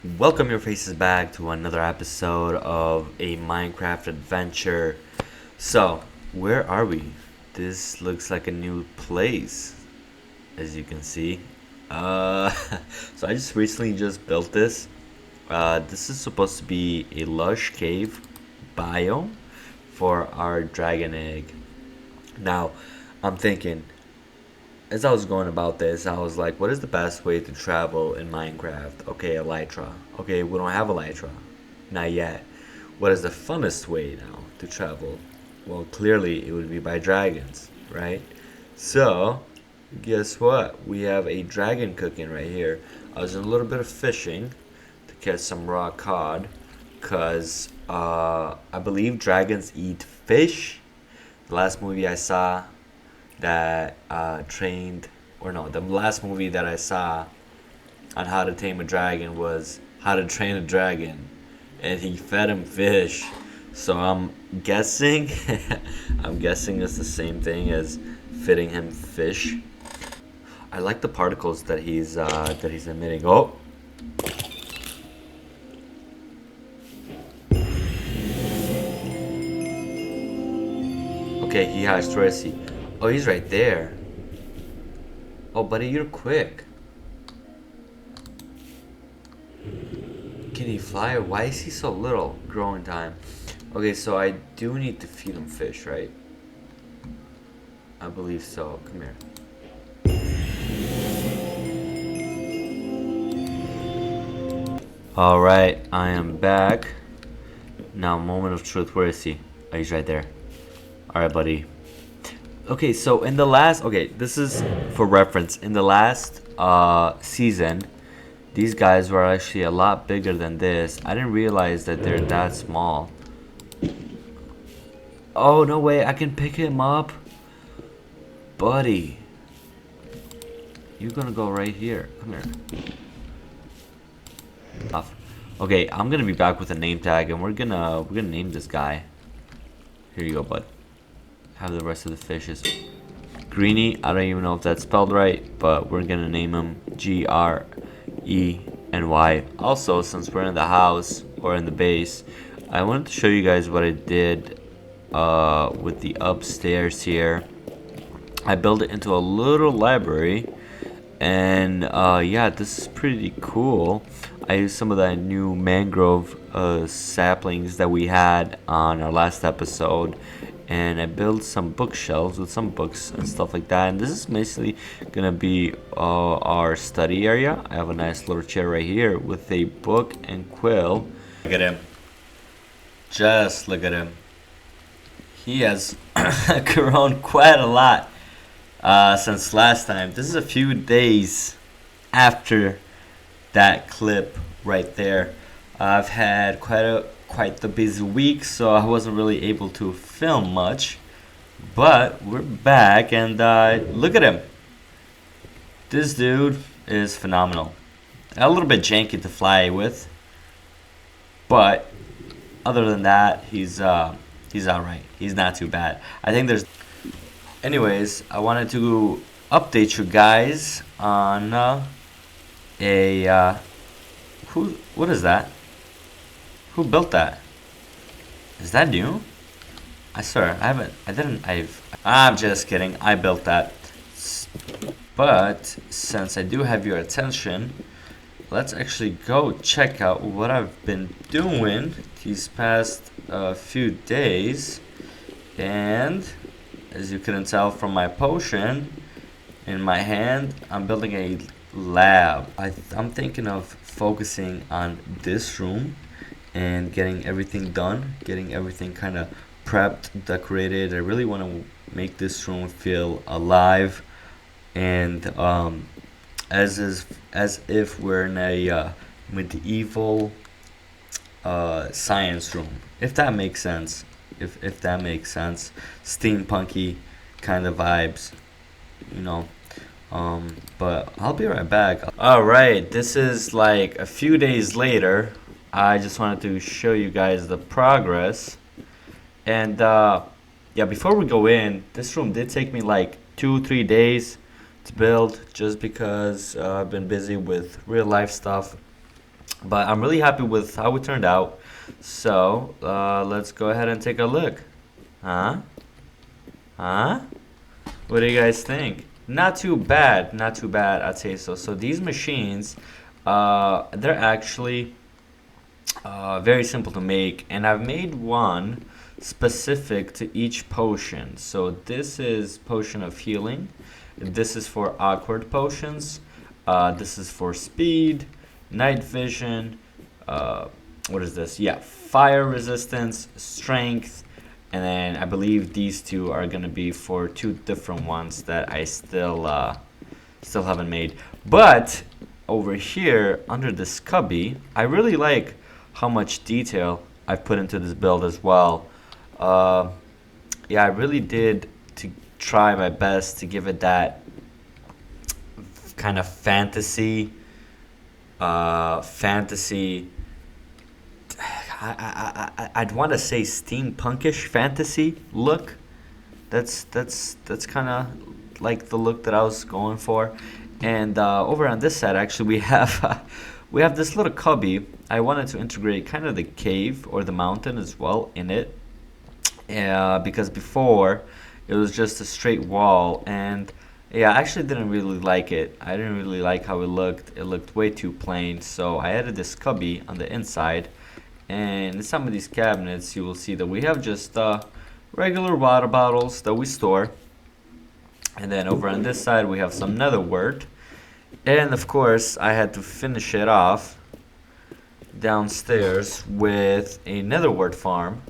Welcome your faces back to another episode of a Minecraft adventure. So, where are we? This looks like a new place, as you can see. Uh, so I just recently just built this. This is supposed to be a lush cave biome for our dragon egg. Now, I'm thinking, as I was going about this, I was like, what is the best way to travel in Minecraft? Okay, Elytra. Okay, we don't have Elytra. Not yet. What is the funnest way now to travel? Well, clearly it would be by dragons, right? So, guess what? We have a dragon cooking right here. I was doing a little bit of fishing to catch some raw cod because I believe dragons eat fish. The last movie I saw that trained, or no, the last movie that I saw on how to tame a dragon was How to Train a Dragon, and he fed him fish. So I'm guessing, I'm guessing it's the same thing as feeding him fish. I like the particles that he's emitting. Oh, okay, he has Tracy. Oh, he's right there. Oh, buddy, you're quick. Can he fly? Why is he so little? Growing time. Okay, so I do need to feed him fish, right? I believe so. Come here. Alright, I am back. Now, moment of truth. Where is he? Oh, he's right there. Alright, buddy. Okay, so in the last... Okay, this is for reference. In the last season, these guys were actually a lot bigger than this. I didn't realize that they're that small. Oh, no way. I can pick him up. Buddy. You're gonna go right here. Come here. Off. Okay, I'm gonna be back with a name tag, and we're gonna name this guy. Here you go, bud. Have the rest of the fishes. Greeny, I don't even know if that's spelled right, but we're gonna name him Greny. Also, since we're in the house or in the base, I wanted to show you guys what I did with the upstairs here. I built it into a little library, and yeah, this is pretty cool. I used some of that new mangrove saplings that we had on our last episode, and I built some bookshelves with some books and stuff like that. And this is basically gonna be our study area. I have a nice little chair right here with a book and quill. Look at him. Just look at him. He has grown quite a lot since last time. This is a few days after that clip right there. I've had quite the busy week, so I wasn't really able to film much. But we're back, and look at him. This dude is phenomenal. A little bit janky to fly with, but other than that, he's alright. He's not too bad. I think there's. Anyways, I wanted to update you guys on a who. What is that? Who built that? Is that new? I swear, I haven't. I didn't. I'm just kidding. I built that. But since I do have your attention, let's actually go check out what I've been doing these past few days. And as you couldn't tell from my potion in my hand, I'm building a lab. I'm thinking of focusing on this room and getting everything done, getting everything kind of prepped, decorated. I really want to make this room feel alive, and as if we're in a medieval science room, if that makes sense. If that makes sense, steampunky kind of vibes, you know. But I'll be right back. All right, this is like a few days later. I just wanted to show you guys the progress. And yeah, before we go in, this room did take me like 2-3 days to build just because I've been busy with real life stuff. But I'm really happy with how it turned out. So let's go ahead and take a look. Huh? Huh? What do you guys think? Not too bad, not too bad, I'd say so. So these machines, they're actually very simple to make, and I've made one specific to each potion. So this is potion of healing. This is for awkward potions. This is for speed, night vision. What is this? Yeah, fire resistance, strength, and then I believe these two are gonna be for two different ones that I still haven't made. But over here under this cubby, I really like how much detail I've put into this build as well. Uh, yeah, I really did to try my best to give it that kind of fantasy. I'd want to say steampunkish fantasy look. That's kind of like the look that I was going for. And over on this side, actually, we have we have this little cubby. I wanted to integrate kind of the cave or the mountain as well in it, because before it was just a straight wall, and yeah, I actually didn't really like it. I didn't really like how it looked. It looked way too plain, so I added this cubby on the inside. And in some of these cabinets, you will see that we have just regular water bottles that we store. And then over on this side, we have some netherwort. And of course, I had to finish it off downstairs with a netherwort farm.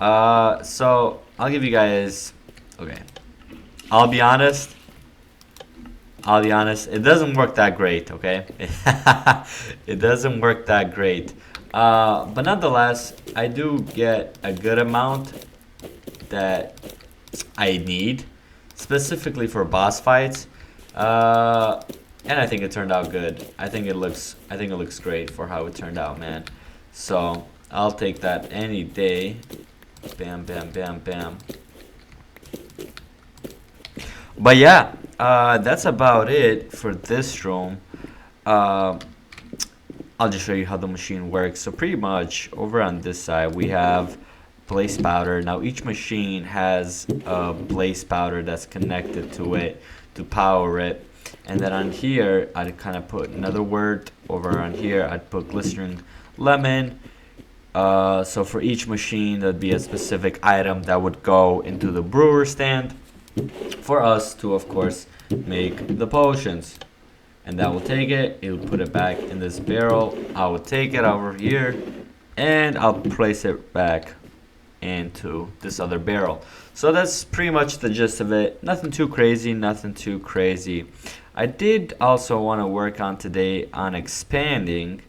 So I'll give you guys. Okay, I'll be honest. I'll be honest. It doesn't work that great. Okay, it doesn't work that great. But nonetheless, I do get a good amount that I need, specifically for boss fights. And I think it turned out good. I think it looks great for how it turned out, man. So I'll take that any day. Bam, bam, bam, bam. But yeah, that's about it for this room. I'll just show you how the machine works. So pretty much over on this side we have blaze powder. Now each machine has a blaze powder that's connected to it to power it. And then on here I'd kind of put netherwort. Over on here I'd put glistering lemon. So for each machine there'd be a specific item that would go into the brewer stand for us to, of course, make the potions. And that will take it, it will put it back in this barrel. I will take it over here and I'll place it back into this other barrel. So that's pretty much the gist of it. Nothing too crazy, nothing too crazy. I did also want to work on today on expanding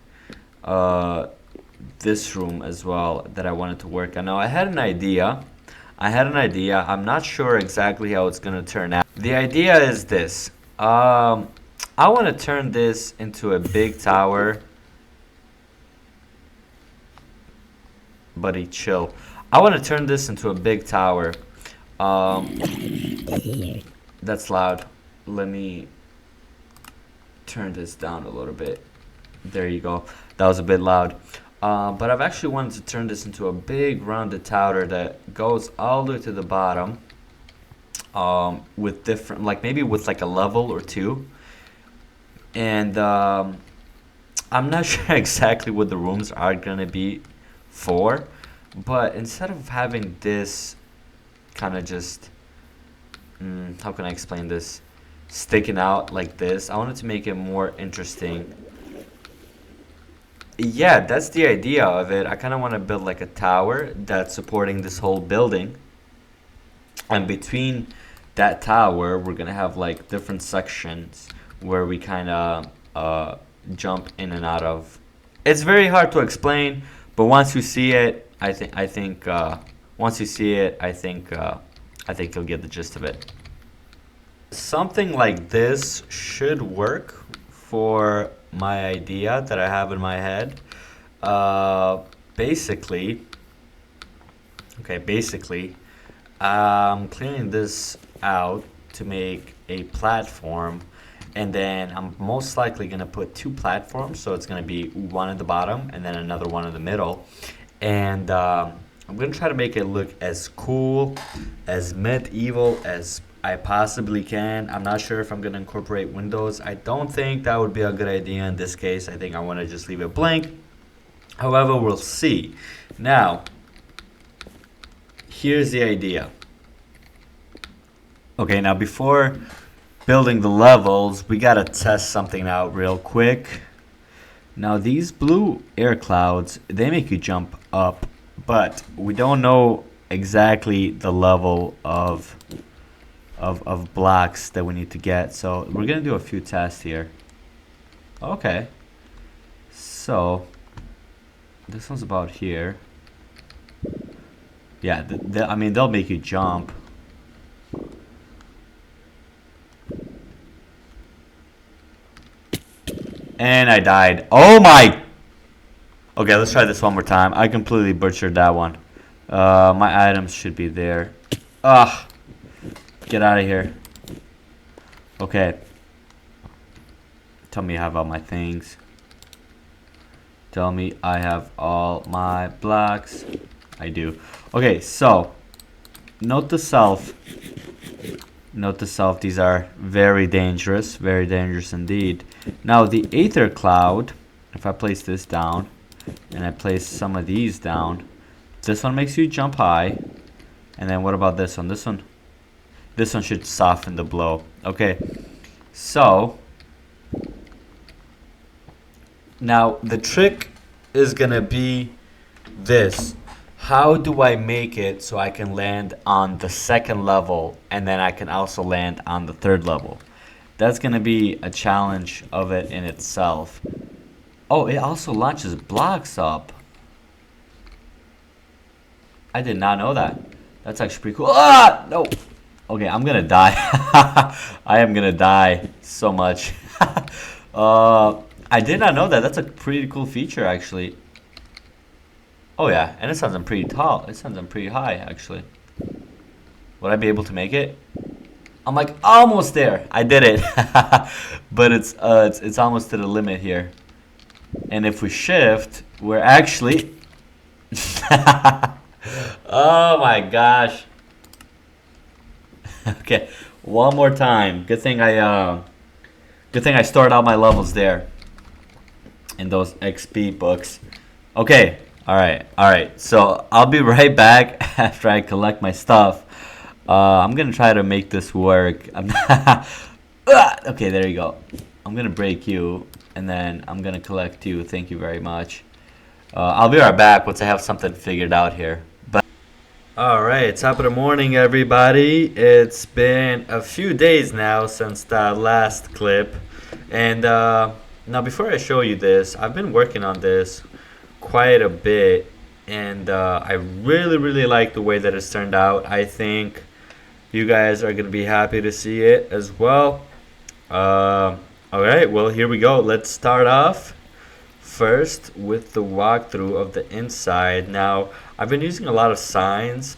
this room as well that I wanted to work on. Now I had an idea. I'm not sure exactly how it's going to turn out. The idea is this. I want to turn this into a big tower. Buddy, chill. I want to turn this into a big tower. That's loud. Let me turn this down a little bit. There you go. That was a bit loud. But I've actually wanted to turn this into a big rounded tower that goes all the way to the bottom. With different, like maybe with like a level or two. And I'm not sure exactly what the rooms are gonna be for, but instead of having this kind of just, how can I explain this, sticking out like this, I wanted to make it more interesting. Yeah, that's the idea of it. I kind of want to build like a tower that's supporting this whole building, and between that tower we're gonna have like different sections where we kind of jump in and out of. It's very hard to explain, but once you see it, I think once you see it, I think you'll get the gist of it. Something like this should work for my idea that I have in my head. Basically, I'm clearing this out to make a platform, And then I'm most likely gonna put two platforms, so it's gonna be one at the bottom and then another one in the middle. And I'm gonna try to make it look as cool, as medieval as I possibly can. I'm not sure if I'm gonna incorporate windows. I don't think that would be a good idea in this case. I think I wanna just leave it blank. However, we'll see. Now, here's the idea. Okay, now before building the levels, we gotta test something out real quick. Now these blue air clouds, they make you jump up, but we don't know exactly the level of blocks that we need to get. So we're gonna do a few tests here. Okay. So this one's about here. Yeah, I mean, they'll make you jump. And I died. Oh my! Okay, let's try this one more time. I completely butchered that one. My items should be there. Ugh. Get out of here. Okay. Tell me I have all my things. Tell me I have all my blocks. I do. Okay, so note to self. Note to self, these are very dangerous indeed. Now the Aether Cloud, if I place this down, and I place some of these down, this one makes you jump high. And then what about this one? This one should soften the blow. Okay, so now the trick is gonna be this. How do I make it so I can land on the second level and then I can also land on the third level? That's gonna be a challenge of it in itself. Oh, it also launches blocks up. I did not know that. That's actually pretty cool. Ah, no. Okay, I'm gonna die. I am gonna die so much. I did not know that. That's a pretty cool feature, actually. Oh yeah, and it sounds I'm pretty tall. It sounds I'm pretty high, actually. Would I be able to make it? I'm like almost there. I did it, but it's almost to the limit here. And if we shift, we're actually. Oh my gosh. Okay, one more time. Good thing I stored all my levels there in those XP books. Okay. All right. So I'll be right back after I collect my stuff. I'm gonna try to make this work. Okay, there you go. I'm gonna break you, and then I'm gonna collect you. Thank you very much. I'll be right back once I have something figured out here. But all right, top of the morning, everybody. It's been a few days now since the last clip, and now before I show you this, I've been working on this quite a bit, and I really like the way that it's turned out. I think you guys are gonna be happy to see it as well. All right, well, here we go. Let's start off first with the walkthrough of the inside. Now, I've been using a lot of signs,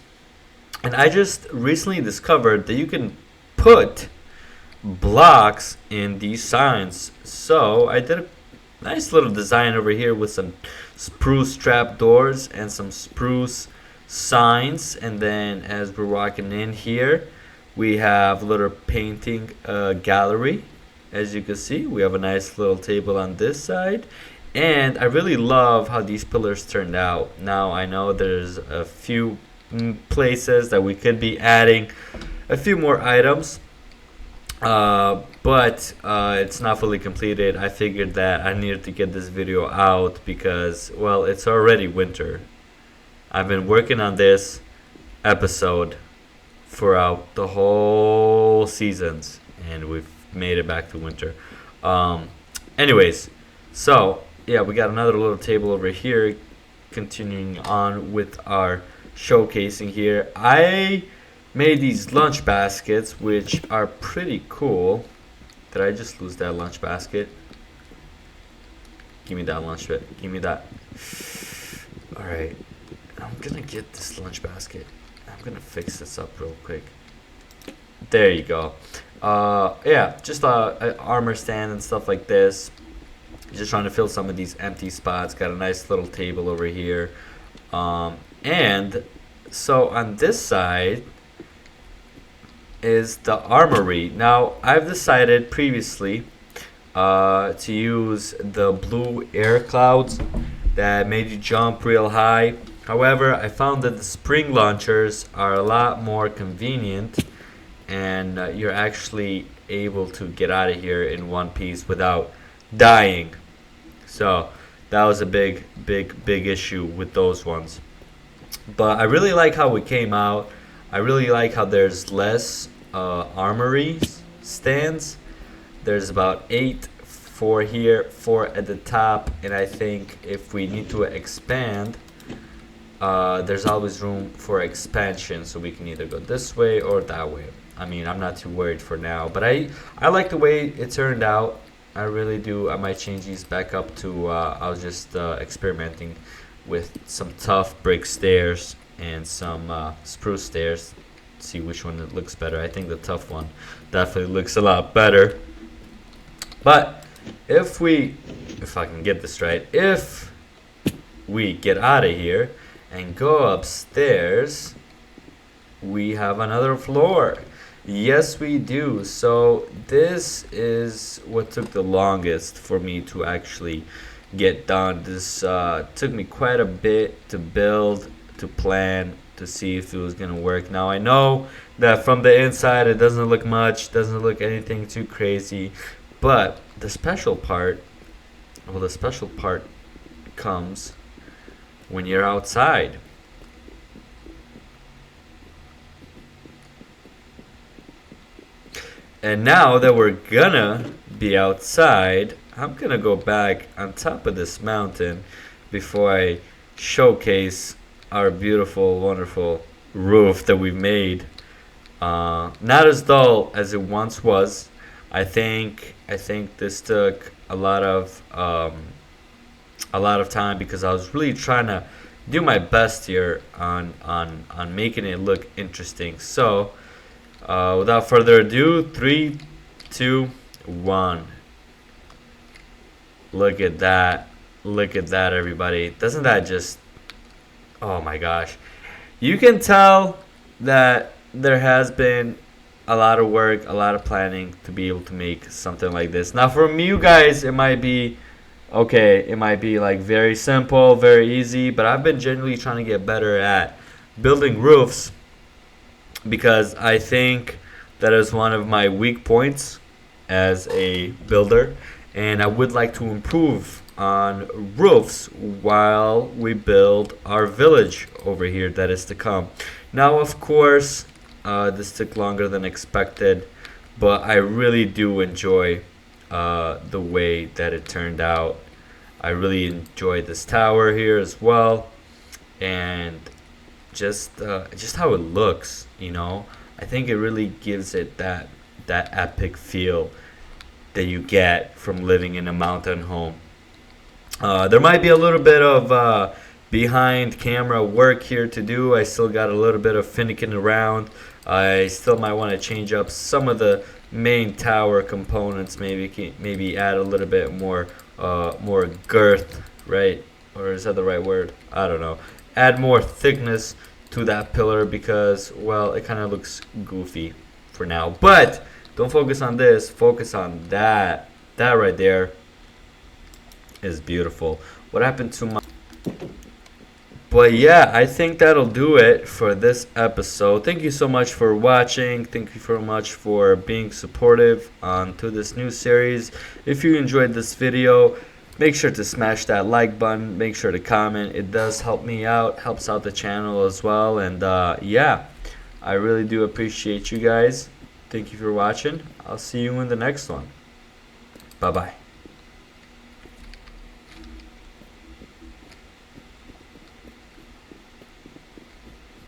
and I just recently discovered that you can put blocks in these signs. So I did a nice little design over here with some spruce trap doors and some spruce signs. And then as we're walking in here, we have a little painting gallery. As you can see, we have a nice little table on this side. And I really love how these pillars turned out. Now I know there's a few places that we could be adding a few more items, but it's not fully completed. I figured that I needed to get this video out because, well, it's already winter. I've been working on this episode throughout the whole seasons, and we've made it back to winter. Anyways, so yeah, we got another little table over here, continuing on with our showcasing here. I made these lunch baskets, which are pretty cool. Did I just lose that lunch basket? Give me that lunch bit. Give me that. Alright. I'm gonna get this lunch basket. I'm gonna fix this up real quick. There you go. Yeah, just a armor stand and stuff like this. Just trying to fill some of these empty spots. Got a nice little table over here. And so on this side is the armory. Now, I've decided previously to use the blue air clouds that made you jump real high. However, I found that the spring launchers are a lot more convenient, and you're actually able to get out of here in one piece without dying. So that was a big issue with those ones. But I really like how it came out. I really like how there's less armory stands. There's about 8, 4 here, 4 at the top, and I think if we need to expand, there's always room for expansion, so we can either go this way or that way. I mean, I'm not too worried for now, but I like the way it turned out. I really do. I might change these back up to, I was just experimenting with some tough brick stairs and some spruce stairs. See which one looks better. I think the tough one definitely looks a lot better. But if I can get this right, if we get out of here and go upstairs, we have another floor. Yes, we do. So this is what took the longest for me to actually get done. This took me quite a bit to build, to plan, to see if it was gonna work. Now I know that from the inside it doesn't look much, doesn't look anything too crazy, but the special part, well, the special part comes when you're outside. And now that we're gonna be outside, I'm gonna go back on top of this mountain before I showcase our beautiful, wonderful roof that we've made. Not as dull as it once was. I think this took a lot of time because I was really trying to do my best here on making it look interesting. So, without further ado, 3, 2, 1. Look at that. Look at that, everybody. Doesn't that just... Oh my gosh. You can tell that there has been a lot of work, a lot of planning to be able to make something like this. Now, from you guys, it might be... Okay, it might be like very simple, very easy, but I've been genuinely trying to get better at building roofs because I think that is one of my weak points as a builder, and I would like to improve on roofs while we build our village over here that is to come. Now, of course, this took longer than expected, but I really do enjoy the way that it turned out. I really enjoyed this tower here as well, and just how it looks, you know. I think it really gives it that epic feel that you get from living in a mountain home. There might be a little bit of behind camera work here to do. I still got a little bit of finicking around. I still might want to change up some of the main tower components. Maybe add a little bit more girth, right? Or is that the right word? I don't know. Add more thickness to that pillar because, well, it kind of looks goofy for now. But don't focus on this. Focus on that. That right there is beautiful. What happened to my... But yeah, I think that'll do it for this episode. Thank you so much for watching. Thank you very much for being supportive to this new series. If you enjoyed this video, make sure to smash that like button. Make sure to comment. It does help me out, helps out the channel as well. And yeah, I really do appreciate you guys. Thank you for watching. I'll see you in the next one. Bye-bye.